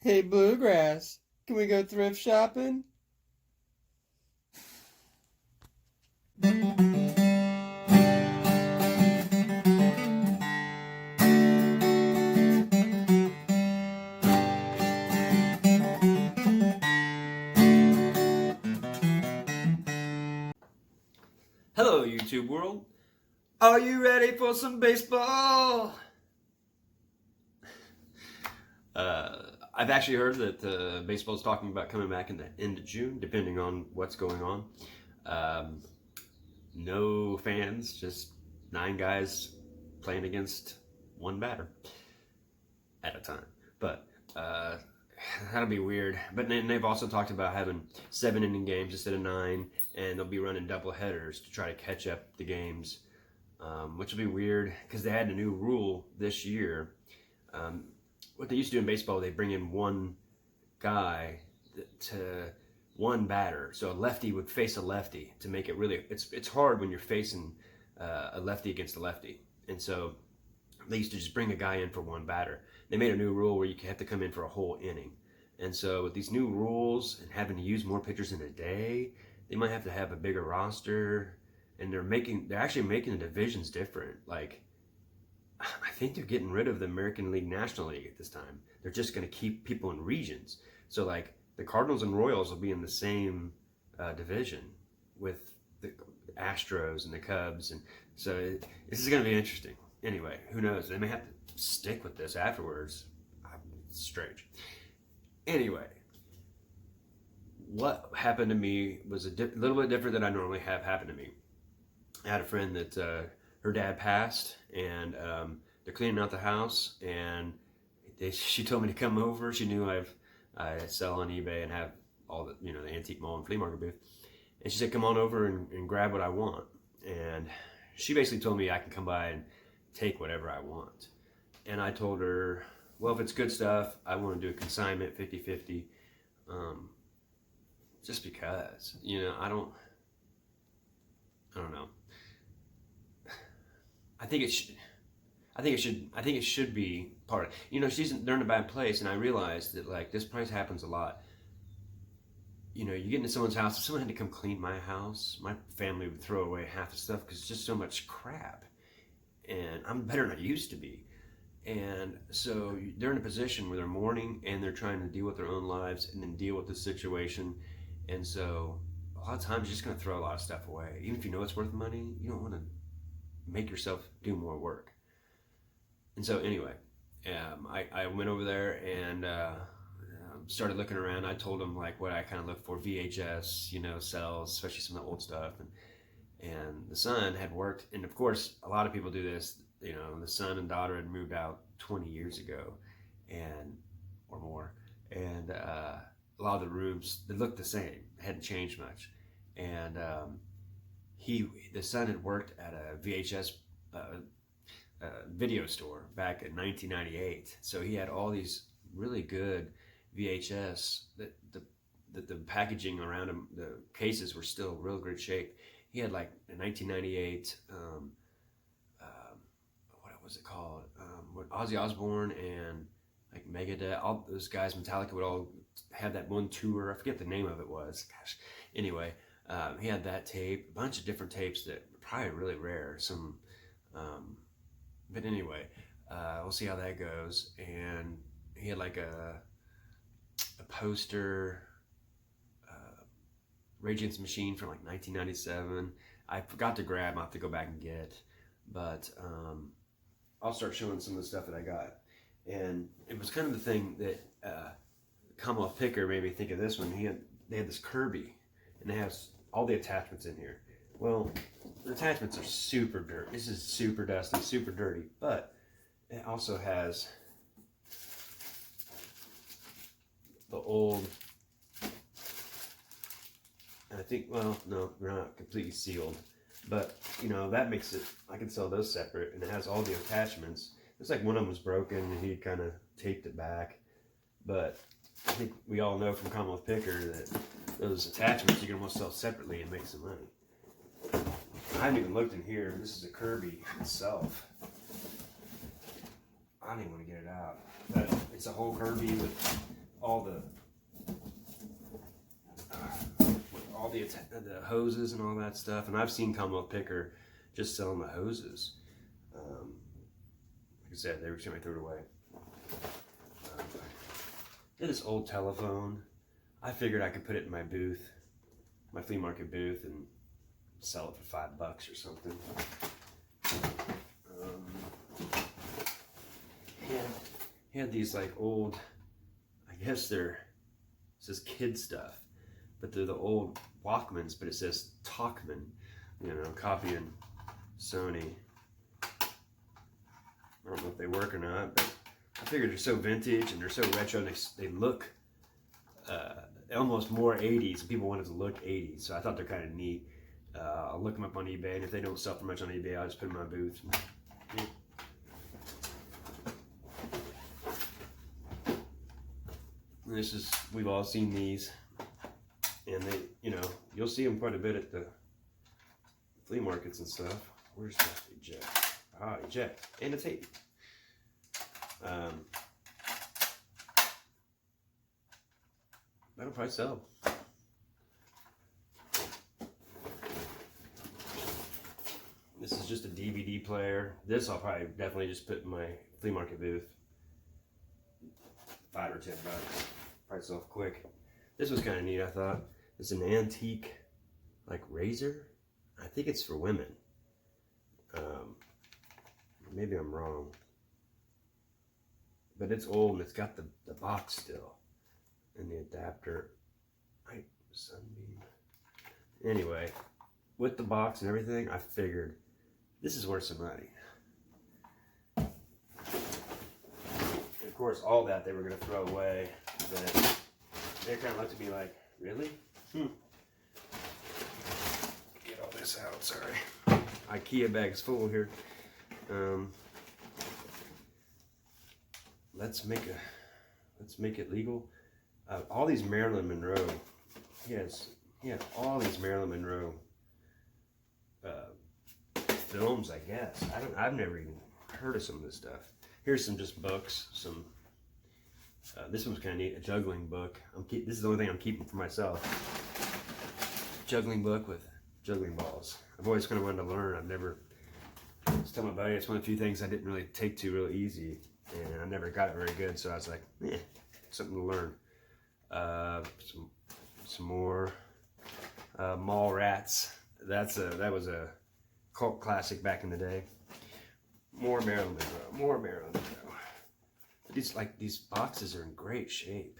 Hey, Bluegrass, can we go thrift shopping? Hello, YouTube world. Are you ready for some baseball? I've actually heard that baseball's talking about coming back in the end of June, depending on what's going on. Um, no fans, just 9 guys playing against one batter at a time. But that'll be weird. But then they've also talked about having 7-inning games instead of 9, and they'll be running double headers to try to catch up the games. Which will be weird because they had a new rule this year. What they used to do in baseball, they bring in one guy to one batter. So a lefty would face a lefty to make it really. It's hard when you're facing a lefty against a lefty, and so they used to just bring a guy in for one batter. They made a new rule where you have to come in for a whole inning. And so with these new rules and having to use more pitchers in a day, they might have to have a bigger roster. And they're actually making the divisions different. Like, I think they're getting rid of the American League National League at this time. They're just going to keep people in regions. So like the Cardinals and Royals will be in the same division with the Astros and the Cubs, and so this is going to be interesting. Anyway, who knows? They may have to stick with this afterwards. It's strange. Anyway, what happened to me was a little bit different than I normally have happen to me. I had a friend that her dad passed, and they're cleaning out the house, and she told me to come over. She knew I sell on eBay and have all the the antique mall and flea market booth, and she said, "Come on over and grab what I want." And she basically told me I can come by and take whatever I want. And I told her, well, if it's good stuff, I want to do a consignment 50-50, just because I don't know. I think it should be part of, they're in a bad place, and I realized that like this price happens a lot. You get into someone's house. If someone had to come clean my house, my family would throw away half the stuff because it's just so much crap, and I'm better than I used to be. And so they're in a position where they're mourning and they're trying to deal with their own lives and then deal with the situation. And so a lot of times you're just going to throw a lot of stuff away. Even if you know it's worth money, you don't want to make yourself do more work. And so anyway, I went over there and started looking around. I told them like what I kind of look for: VHS, cells, especially some of the old stuff. And the son had worked, and of course a lot of people do this. The son and daughter had moved out 20 years ago, or more, and a lot of the rooms, they looked the same, hadn't changed much. And the son had worked at a VHS video store back in 1998, so he had all these really good VHS that the packaging around them, the cases were still real good shape. He had like a 1998 what was it called, with Ozzy Osbourne and like Megadeth, all those guys, Metallica, would all have that one tour. I forget the name of it was. Gosh. Anyway, he had that tape, a bunch of different tapes that were probably really rare. But anyway, we'll see how that goes. And he had like a poster, Rage Against the Machine from like 1997. I forgot to grab. I'll have to go back and get. But I'll start showing some of the stuff that I got. And it was kind of the thing that Commonwealth Picker made me think of this one. They had this Kirby, and they have all the attachments in here. Well, the attachments are super dirty. This is super dusty, super dirty, but it also has the old, and I think, well, no, they're not completely sealed, but that makes it, I can sell those separate, and it has all the attachments. It's like one of them was broken and he kind of taped it back, but I think we all know from Commonwealth Picker that those attachments you can almost sell separately and make some money. I haven't even looked in here. This is a Kirby itself. I don't even want to get it out, but it's a whole Kirby with the hoses and all that stuff. And I've seen Commonwealth Picker just selling the hoses. Like I said, they were trying to throw it away. This old telephone. I figured I could put it in my booth, my flea market booth, and sell it for $5 or something. He had these like old, I guess it says kid stuff, but they're the old Walkmans, but it says Talkman, you know, copying Sony. I don't know if they work or not, but I figured they're so vintage and they're so retro, and they look almost more 80s, and people wanted to look 80s, so I thought they're kind of neat. I'll look them up on eBay, and if they don't sell for much on eBay, I'll just put them in my booth. Yeah. We've all seen these, and they, you know, you'll see them quite a bit at the flea markets and stuff. Where's the eject? Ah, eject, and a tape. That'll probably sell. This is just a DVD player. This I'll probably definitely just put in my flea market booth. $5 or $10. Probably sell quick. This was kind of neat, I thought. It's an antique, like razor. I think it's for women. Maybe I'm wrong. But it's old and it's got the box still. And the adapter. Sunbeam. Anyway, with the box and everything, I figured this is worth some money. And of course, all that they were going to throw away. But they kind of looked at me like, really? Get all this out, sorry. IKEA bag's full here. Let's make it legal. All these Marilyn Monroe. He had all these Marilyn Monroe films, I guess. I've never even heard of some of this stuff. Here's some just books. Some. This one's kind of neat. A juggling book. This is the only thing I'm keeping for myself. Juggling book with juggling balls. I've always kind of wanted to learn. I've never. I was telling my buddy, it's one of the few things I didn't really take to real easy, and I never got it very good. So I was like, something to learn. Some more Mall Rats. That was a cult classic back in the day. More Marilyn Monroe. These boxes are in great shape,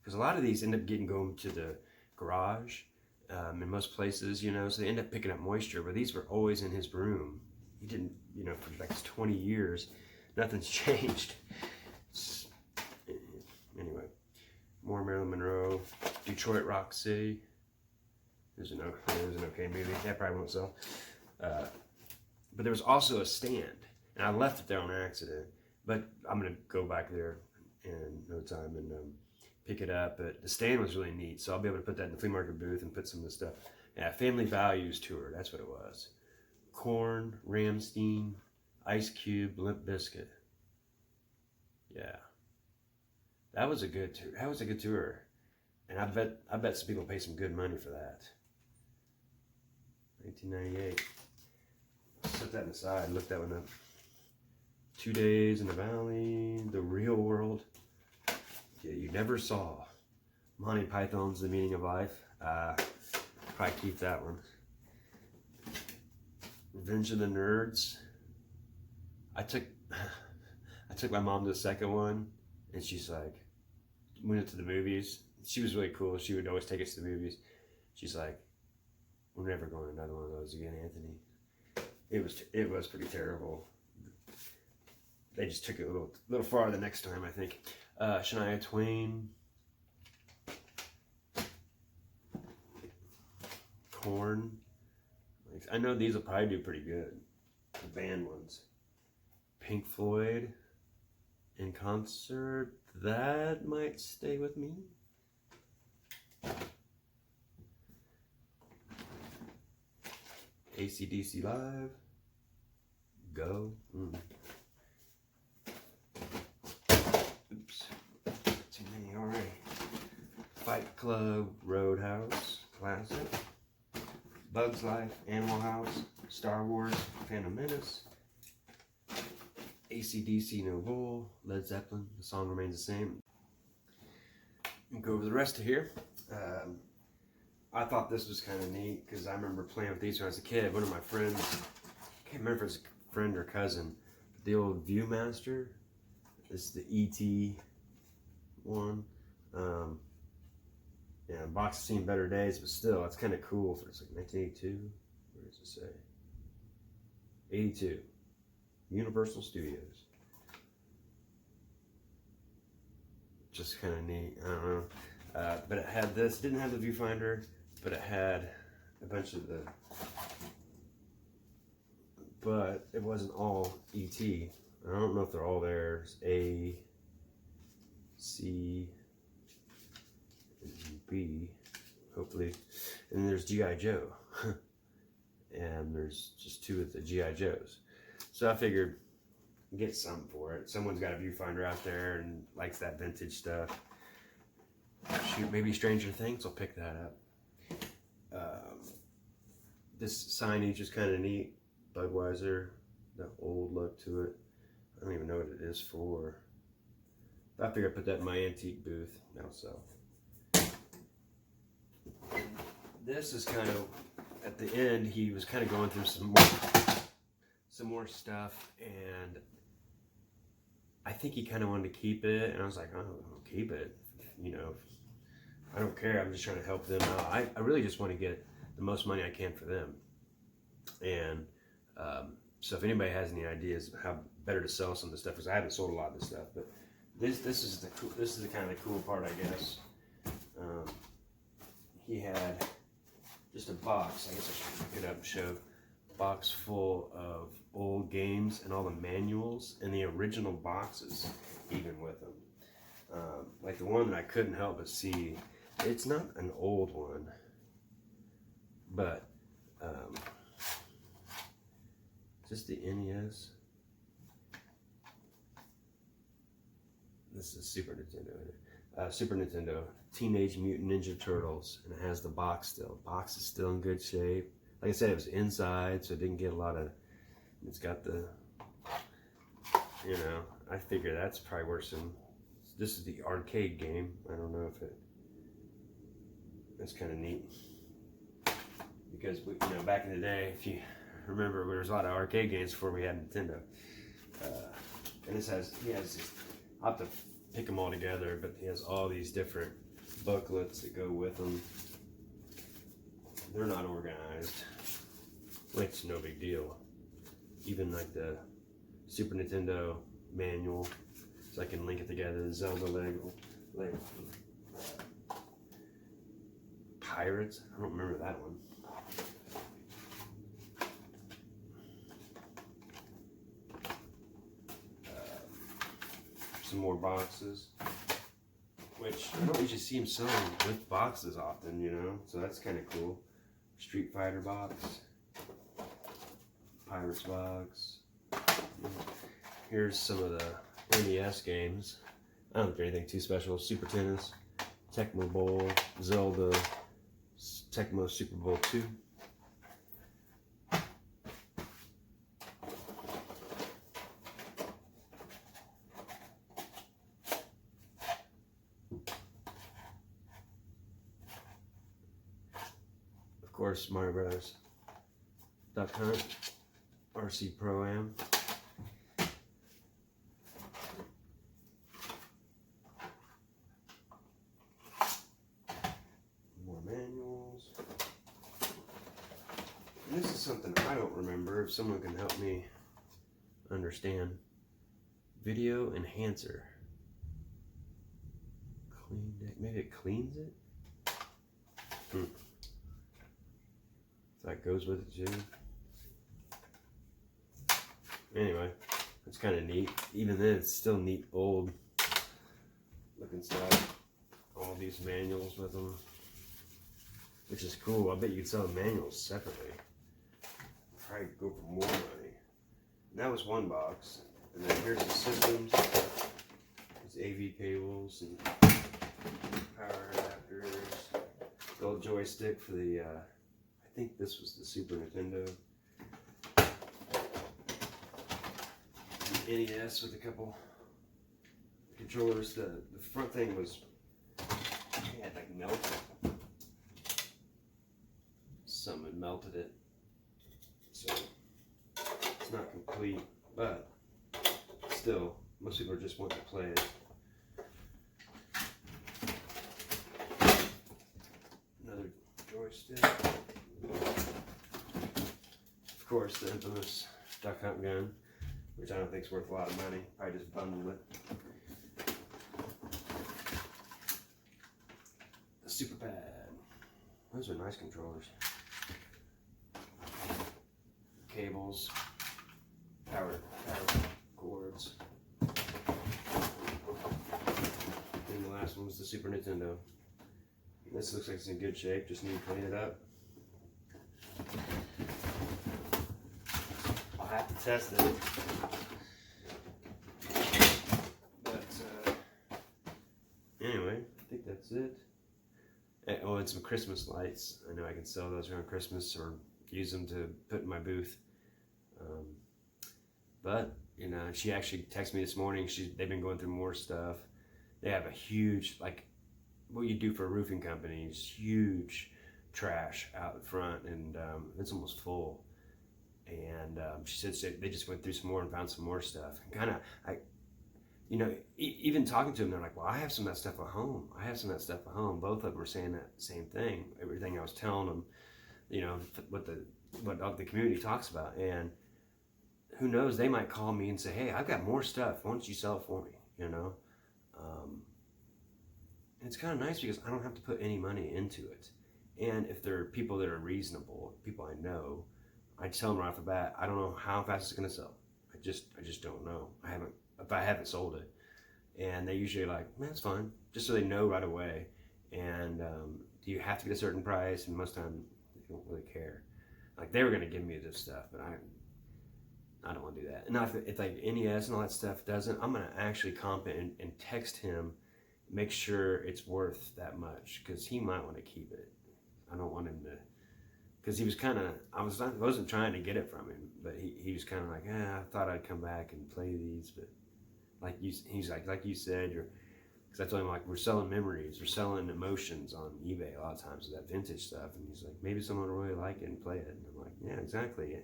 because a lot of these end up going to the garage in most places, you know, so they end up picking up moisture. But these were always in his room. He didn't, you know, for like 20 years, nothing's changed. Anyway, more Marilyn Monroe. Detroit Rock City. There's an okay movie. That probably won't sell. But there was also a stand, and I left it there on accident. But I'm gonna go back there in no time and pick it up. But the stand was really neat, so I'll be able to put that in the flea market booth and put some of the stuff. Yeah, Family Values Tour. That's what it was. Korn, Rammstein, Ice Cube, Limp Bizkit. Yeah, that was a good tour. That was a good tour, and I bet some people pay some good money for that. 1998. Set that aside. Look that one up. 2 Days in the Valley, The Real World. Yeah, you never saw. Monty Python's The Meaning of Life. Probably keep that one. Revenge of the Nerds. I took my mom to the second one, and she's like, we went to the movies. She was really cool. She would always take us to the movies. She's like, we're never going to another one of those again, Anthony. It was pretty terrible. They just took it a little far the next time, I think. Shania Twain. Korn. I know these will probably do pretty good. The band ones. Pink Floyd. In concert. That might stay with me. AC/DC Live. Go. Oops. Too many already. Fight Club, Roadhouse, classic. Bugs Life, Animal House, Star Wars, Phantom Menace, AC/DC No Bull, Led Zeppelin, the song remains the same. Go over the rest of here. I thought this was kind of neat because I remember playing with these when I was a kid. One of my friends, I can't remember if it was a friend or cousin, but the old Viewmaster. This is the ET one. Yeah, box has seen better days, but still, it's kind of cool. For it's like 1982. Where does it say? 82. Universal Studios. Just kind of neat. I don't know. But it had this. Didn't have the viewfinder, but it had a bunch of the. But it wasn't all ET. I don't know if they're all there. There's A, C, and B, hopefully. And there's G.I. Joe. And there's just two of the G.I. Joes. So I figured get something for it. Someone's got a viewfinder out there and likes that vintage stuff. Shoot, maybe Stranger Things will pick that up. This signage is kind of neat. Budweiser, the old look to it. I don't even know what it is for. I figured I'd put that in my antique booth. Now so. This is kind of, at the end, he was kind of going through some more stuff, and I think he kind of wanted to keep it, and I was like, oh, I'll keep it. You know, I don't care. I'm just trying to help them out. I really just want to get the most money I can for them. And so if anybody has any ideas of how better to sell some of this stuff, because I haven't sold a lot of this stuff, but this is the cool, this is the kind of the cool part, I guess. He had just a box. I guess I should pick it up and show. Box full of old games and all the manuals and the original boxes, even with them. Like the one that I couldn't help but see, it's not an old one, but is this the NES? This is Super Nintendo. Super Nintendo, Teenage Mutant Ninja Turtles, and it has the box still. Box is still in good shape. Like I said, it was inside, so it didn't get a lot of, it's got the, you know, I figure that's probably worse than, this is the arcade game. I don't know if it, that's kind of neat. Because, we, you know, back in the day, if you remember, there was a lot of arcade games before we had Nintendo. And this has, he has, I'll have to pick them all together, but he has all these different booklets that go with them. They're not organized, which no big deal. Even like the Super Nintendo manual, so I can link it together. The Zelda Lego. Pirates. I don't remember that one. Some more boxes, which I don't usually see him selling with boxes often, you know, so that's kind of cool. Street Fighter box, Pirates box. Here's some of the NES games. I don't think they're anything too special. Super Tennis, Tecmo Bowl, Zelda, Tecmo Super Bowl 2. Of course, Mario Brothers, Duck Hunt, RC Pro-Am. More manuals. And this is something I don't remember. If someone can help me understand. Video enhancer. Clean deck. Maybe it cleans it? That goes with it too. Anyway, it's kind of neat. Even then, it's still neat, old looking stuff. All these manuals with them, which is cool. I bet you could sell the manuals separately. Probably go for more money. And that was one box. And then here's the systems. There's AV cables and power adapters. The old joystick for the. I think this was the Super Nintendo. The NES with a couple controllers. The front thing was, it had like melted. Something had melted it. So it's not complete, but still, most people are just wanting to play it. Another joystick. Of course, the infamous duck hunt gun, which I don't think is worth a lot of money. Probably just bundle it. The Super Pad. Those are nice controllers. Cables, power cords. And the last one was the Super Nintendo. This looks like it's in good shape, just need to clean it up. I'll have to test it. But anyway, I think that's it. Oh, and some Christmas lights. I know I can sell those around Christmas or use them to put in my booth. But you know, she actually texted me this morning. They've been going through more stuff. They have a huge, like what you do for a roofing company, is huge trash out in front, and it's almost full. And she said they just went through some more and found some more stuff. And you know, even talking to them, they're like, well, I have some of that stuff at home. I have some of that stuff at home. Both of them were saying that same thing. Everything I was telling them, you know, what the community talks about. And who knows, they might call me and say, hey, I've got more stuff. Why don't you sell it for me, you know? It's kind of nice because I don't have to put any money into it. And if there are people that are reasonable, people I know, I tell them right off the bat, I don't know how fast it's going to sell. I just don't know. If I haven't sold it. And they usually are like, man, that's fine. Just so they know right away. And do you have to get a certain price? And most of the time, they don't really care. Like, they were going to give me this stuff, but I don't want to do that. And now if like NES and all that stuff doesn't, I'm going to actually comp it and text him, make sure it's worth that much, because he might want to keep it. I don't want him to, because he was kind of, I wasn't trying to get it from him, but he was kind of like, I thought I'd come back and play these, but he's like you said, because I told him, like, we're selling memories, we're selling emotions on eBay a lot of times with that vintage stuff, and he's like, maybe someone will really like it and play it. And I'm like, yeah, exactly.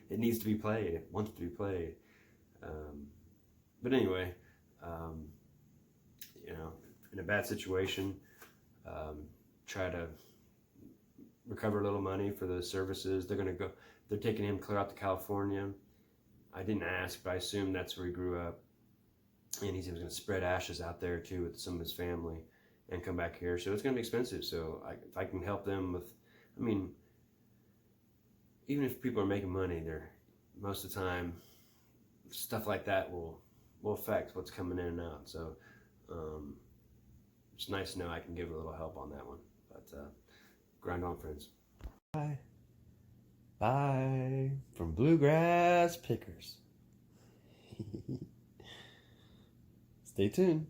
It needs to be played. It wants to be played. But anyway, you know, in a bad situation, try to recover a little money for the services. They're taking him clear out to California. I didn't ask, but I assume that's where he grew up. And he was going to spread ashes out there too with some of his family and come back here. So it's going to be expensive. So if I can help them with, I mean, even if people are making money, most of the time, stuff like that will affect what's coming in and out. So it's nice to know I can give a little help on that one. But grind on, friends. Bye. Bye from Bluegrass Pickers. Stay tuned.